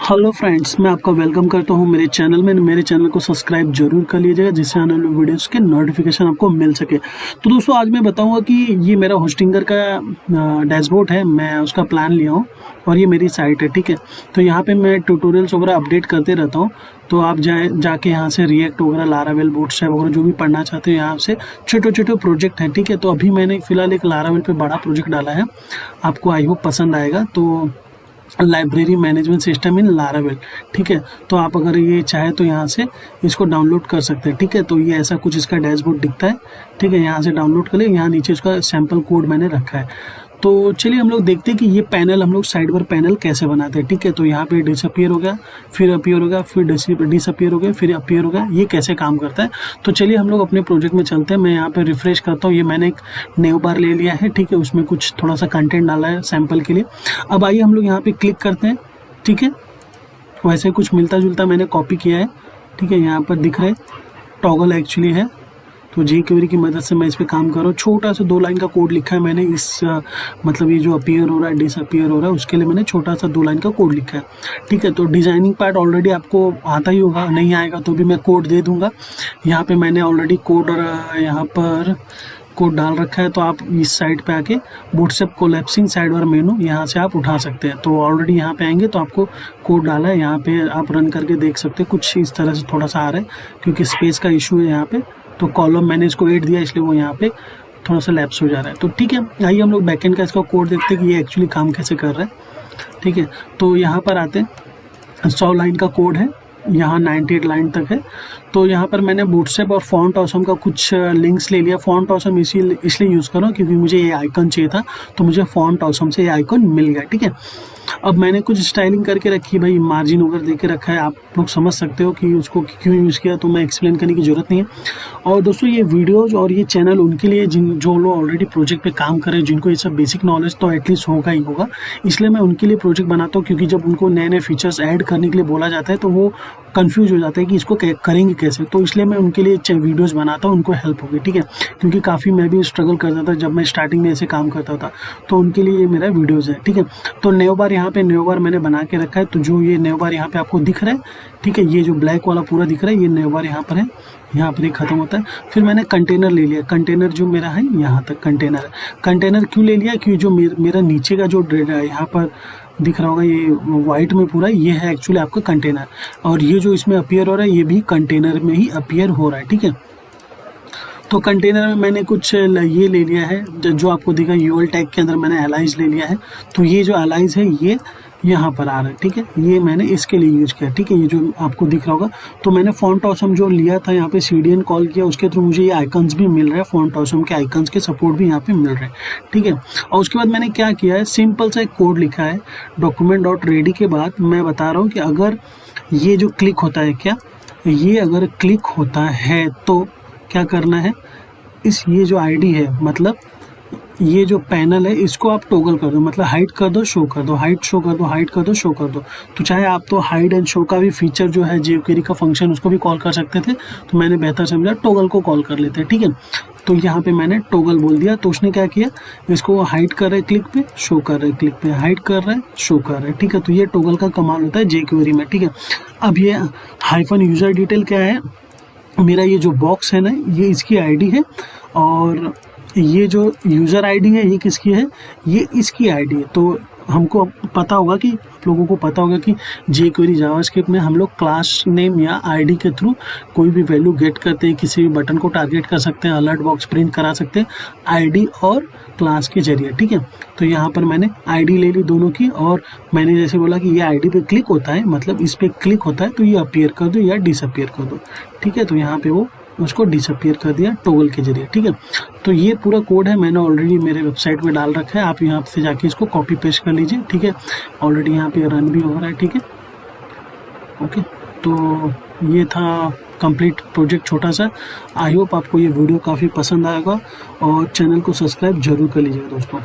Hello friends, मैं आपका welcome करता हूं मेरे चैनल में। मेरे चैनल को सब्सक्राइब जरूर कर लीजिएगा जिससे आने वाले वीडियोस के नोटिफिकेशन आपको मिल सके। तो दोस्तों, आज मैं बताऊंगा कि ये मेरा होस्टिंगर का डैशबोर्ड है, मैं उसका प्लान लिया हूं और ये मेरी साइट है। ठीक है, तो यहाँ पे मैं ट्यूटोरियल्स वगैरह अपडेट करते रहता हूँ। तो आप जाके यहाँ से रिएक्ट वगैरह, लारावेल, बूटस्ट्रैप वगैरह जो भी पढ़ना चाहते हो, यहाँ से छोटे छोटे प्रोजेक्ट हैं। ठीक है, तो अभी मैंने फिलहाल एक लारावेल पे बड़ा प्रोजेक्ट डाला है, आपको आई होप पसंद आएगा। तो library management system in Laravel. ठीक है, तो आप अगर ये चाहे तो यहाँ से इसको डाउनलोड कर सकते हैं। ठीक है, तो ये ऐसा कुछ इसका डैशबोर्ड दिखता है। ठीक है, यहाँ से डाउनलोड कर ले। यहाँ नीचे इसका सैम्पल कोड मैंने रखा है। तो चलिए हम लोग देखते हैं कि ये पैनल हम लोग साइड बार पैनल कैसे बनाते हैं। ठीक है, तो यहाँ पे डिसअपियर हो गया, फिर अपीयर हो गया, फिर डिसअपियर हो गया, फिर अपीयर हो गया। ये कैसे काम करता है, तो चलिए हम लोग अपने प्रोजेक्ट में चलते हैं। मैं यहाँ पे रिफ्रेश करता हूँ। ये मैंने एक नेवबार ले लिया है। ठीक है, उसमें कुछ थोड़ा सा कंटेंट डाला है सैम्पल के लिए। अब आइए हम लोग यहाँ पे क्लिक करते हैं। ठीक है, वैसे कुछ मिलता जुलता मैंने कॉपी किया है। ठीक है, यहाँ पर दिख रहे टॉगल एक्चुअली है। तो Jquery की मदद से मैं इस पे काम कर रहा हूँ। छोटा सा 2 लाइन का कोड लिखा है मैंने। इस मतलब ये जो अपीयर हो रहा है, डिसअपियर हो रहा है, उसके लिए मैंने छोटा सा 2 लाइन का कोड लिखा है। ठीक है, तो डिजाइनिंग पार्ट ऑलरेडी आपको आता ही होगा, नहीं आएगा तो भी मैं कोड दे दूंगा। यहाँ पे मैंने ऑलरेडी कोड और यहाँ पर कोड डाल रखा है। तो आप इस साइड पे आके बूटस्ट्रैप कोलैप्सिंग साइड बार मेनू यहाँ से आप उठा सकते हैं। तो ऑलरेडी यहाँ पे आएंगे तो आपको कोड डाला है, यहाँ पे आप रन करके देख सकते हैं। कुछ इस तरह से थोड़ा सा आ रहा है क्योंकि स्पेस का इशू है यहाँ पे। तो कॉलम मैंने इसको 8 दिया, इसलिए वो यहाँ पे थोड़ा सा लैप्स हो जा रहा है। तो ठीक है, आइए हम लोग बैकएंड का इसका कोड देखते हैं कि ये एक्चुअली काम कैसे कर रहा है। ठीक है, तो यहाँ पर आते हैं। 100 लाइन का कोड है, यहाँ 98 लाइन तक है। तो यहाँ पर मैंने बूटस्ट्रैप और फॉन्ट ऑसम का कुछ लिंक्स ले लिया। फॉन्ट ऑसम इसलिए यूज़ कर रहा हूँ क्योंकि मुझे ये आइकन चाहिए था, तो मुझे फॉन्ट ऑसम से ये आइकन मिल गया। ठीक है, अब मैंने कुछ स्टाइलिंग करके रखी, भाई मार्जिन वगैरह दे के रखा है। आप लोग समझ सकते हो कि उसको क्यों यूज़ किया, तो मैं एक्सप्लेन करने की ज़रूरत नहीं है। और दोस्तों, ये वीडियोज़ और ये चैनल उनके लिए जो लोग ऑलरेडी प्रोजेक्ट पे काम कर रहे हैं, जिनको ये सब बेसिक नॉलेज तो एटलीस्ट होगा ही होगा, इसलिए मैं उनके लिए प्रोजेक्ट बनाता हूँ। क्योंकि जब उनको नए नए फीचर्स ऐड करने के लिए बोला जाता है तो वो कंफ्यूज हो जाता है कि इसको करेंगे कैसे। तो इसलिए मैं उनके लिए वीडियोस बनाता हूँ, उनको हेल्प होगी। ठीक है, क्योंकि काफ़ी मैं भी स्ट्रगल करता था जब मैं स्टार्टिंग में ऐसे काम करता था। तो उनके लिए ये मेरा वीडियोज़ है। ठीक है, तो नेवबार यहाँ पे नेवबार मैंने बना के रखा है। तो जो ये नेवबार यहाँ पे आपको दिख रहा है, ठीक है, ये जो ब्लैक वाला पूरा दिख रहा है, ये नेवबार यहाँ पर है। यहाँ पर ही खत्म होता है। फिर मैंने कंटेनर ले लिया। कंटेनर जो मेरा है यहाँ तक कंटेनर है। कंटेनर क्यों ले लिया, क्योंकि जो मेरा नीचे का जो यहाँ पर दिख रहा होगा, ये वाइट में पूरा, ये है एक्चुअली आपका कंटेनर। और ये जो इसमें अपीयर हो रहा है, ये भी कंटेनर में ही अपीयर हो रहा है। ठीक है, तो कंटेनर में मैंने कुछ ये ले लिया है, जो आपको दिखा यूएल टैग के अंदर मैंने एलाइज ले लिया है। तो ये जो एलाइज है ये यहाँ पर आ रहा है। ठीक है, ये मैंने इसके लिए यूज किया। ठीक है, ये जो आपको दिख रहा होगा, तो मैंने फॉन्ट ऑसम जो लिया था यहाँ पे CDN कॉल किया, उसके थ्रू मुझे ये आइकन्स भी मिल रहे हैं। फॉन्ट ऑसम के आइकन्स के सपोर्ट भी यहाँ पे मिल रहे हैं। ठीक है, और उसके बाद मैंने क्या किया है, सिंपल सा एक कोड लिखा है। document.ready के बाद मैं बता रहा हूँ कि अगर ये जो क्लिक होता है, क्या ये अगर क्लिक होता है तो क्या करना है, ये जो ID है, मतलब ये जो पैनल है, इसको आप टॉगल कर दो, मतलब हाइड कर दो, शो कर दो, हाइड शो कर दो, हाइड कर दो, शो कर दो। तो चाहे आप तो हाइड एंड शो का भी फीचर जो है Jquery का फंक्शन, उसको भी कॉल कर सकते थे। तो मैंने बेहतर समझा टॉगल को कॉल कर लेते हैं। ठीक है, तो यहाँ पे मैंने टॉगल बोल दिया। तो उसने क्या किया, इसको हाइड कर रहे क्लिक पे, शो कर रहे क्लिक पे, हाइड कर रहे शो कर रहे। ठीक है, तो ये टॉगल का कमाल होता है Jquery में। ठीक है, अब ये हाइफन यूजर डिटेल क्या है, मेरा ये जो बॉक्स है ना, ये इसकी ID है। और ये जो यूज़र ID है, ये किसकी है, ये इसकी ID है। तो हमको पता होगा कि आप लोगों को पता होगा कि Jquery जावास्क्रिप्ट में हम लोग क्लास नेम या ID के थ्रू कोई भी वैल्यू गेट करते हैं, किसी भी बटन को टारगेट कर सकते हैं, अलर्ट बॉक्स प्रिंट करा सकते हैं ID और क्लास के जरिए। ठीक है, तो यहाँ पर मैंने ID ले ली दोनों की, और मैंने जैसे बोला कि ये ID पे क्लिक होता है, मतलब इस पर क्लिक होता है तो ये अपीयर कर दो या डिसअपियर कर दो। ठीक है, तो यहाँ पे वो उसको डिसअपियर कर दिया टॉगल के जरिए। ठीक है, तो ये पूरा कोड है, मैंने ऑलरेडी मेरे वेबसाइट पे डाल रखा है। आप यहाँ से जाके इसको कॉपी पेस्ट कर लीजिए। ठीक है, ऑलरेडी यहाँ पे रन भी हो रहा है। ठीक है, ओके, तो ये था कंप्लीट प्रोजेक्ट छोटा सा। आई होप आपको ये वीडियो काफ़ी पसंद आएगा और चैनल को सब्सक्राइब जरूर कर लीजिएगा दोस्तों।